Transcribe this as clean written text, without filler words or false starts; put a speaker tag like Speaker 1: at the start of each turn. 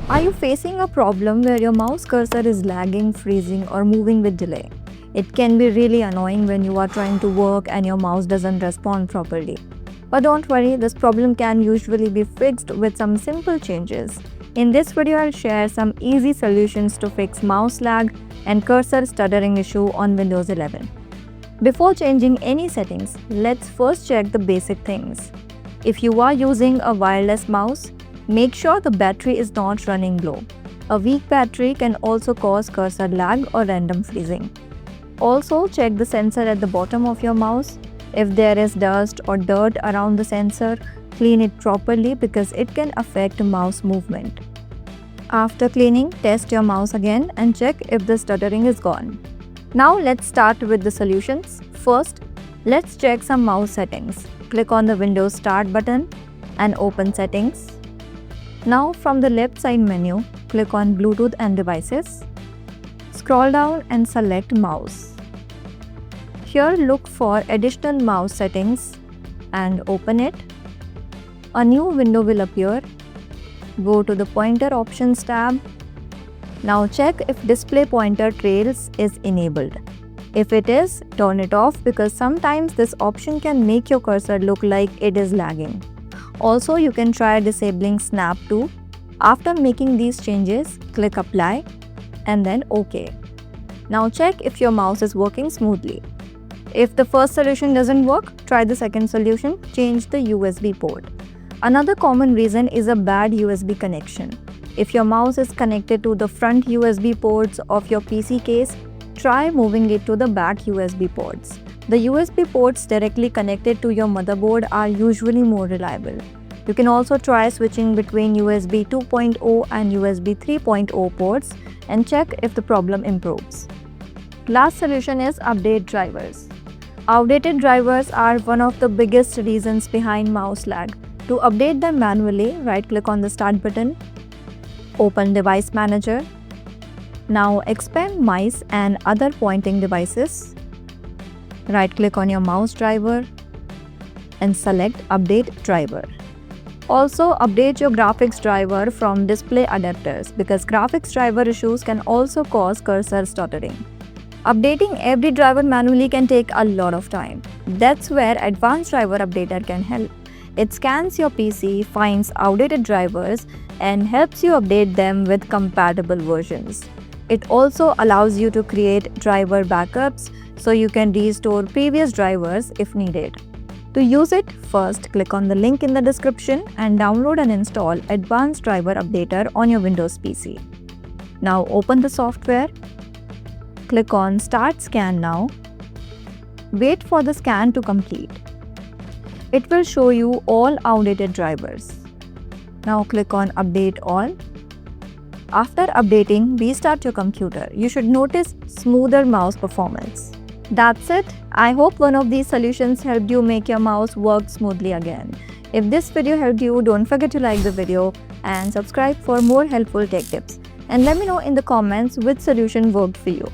Speaker 1: Are you facing a problem where your mouse cursor is lagging, freezing, or moving with delay? It can be really annoying when you are trying to work and your mouse doesn't respond properly. But don't worry, this problem can usually be fixed with some simple changes. In this video, I'll share some easy solutions to fix mouse lag and cursor stuttering issue on Windows 11. Before changing any settings, let's first check the basic things. If you are using a wireless mouse, make sure the battery is not running low. A weak battery can also cause cursor lag or random freezing. Also, check the sensor at the bottom of your mouse. If there is dust or dirt around the sensor, clean it properly because it can affect mouse movement. After cleaning, test your mouse again and check if the stuttering is gone. Now let's start with the solutions. First, let's check some mouse settings. Click on the Windows Start button and open Settings. Now from the left side menu, click on Bluetooth and Devices. Scroll down and select Mouse. Here look for additional mouse settings and open it. A new window will appear. Go to the Pointer Options tab. Now check if Display Pointer Trails is enabled. If it is, turn it off because sometimes this option can make your cursor look like it is lagging. Also, you can try disabling Snap too. After making these changes, click Apply and then OK. Now check if your mouse is working smoothly. If the first solution doesn't work, try the second solution, change the USB port. Another common reason is a bad USB connection. If your mouse is connected to the front USB ports of your PC case, try moving it to the back USB ports. The USB ports directly connected to your motherboard are usually more reliable. You can also try switching between USB 2.0 and USB 3.0 ports and check if the problem improves. Last solution is update drivers. Outdated drivers are one of the biggest reasons behind mouse lag. To update them manually, right-click on the Start button. Open Device Manager. Now expand mice and other pointing devices. Right-click on your mouse driver and select Update Driver. Also, update your graphics driver from display adapters because graphics driver issues can also cause cursor stuttering. Updating every driver manually can take a lot of time. That's where Advanced Driver Updater can help. It scans your PC, finds outdated drivers, and helps you update them with compatible versions. It also allows you to create driver backups so you can restore previous drivers if needed. To use it, first click on the link in the description and download and install Advanced Driver Updater on your Windows PC. Now open the software. Click on Start Scan Now. Wait for the scan to complete. It will show you all outdated drivers. Now click on Update All. After updating, restart your computer. You should notice smoother mouse performance. That's it. I hope one of these solutions helped you make your mouse work smoothly again. If this video helped you, don't forget to like the video and subscribe for more helpful tech tips. And let me know in the comments which solution worked for you.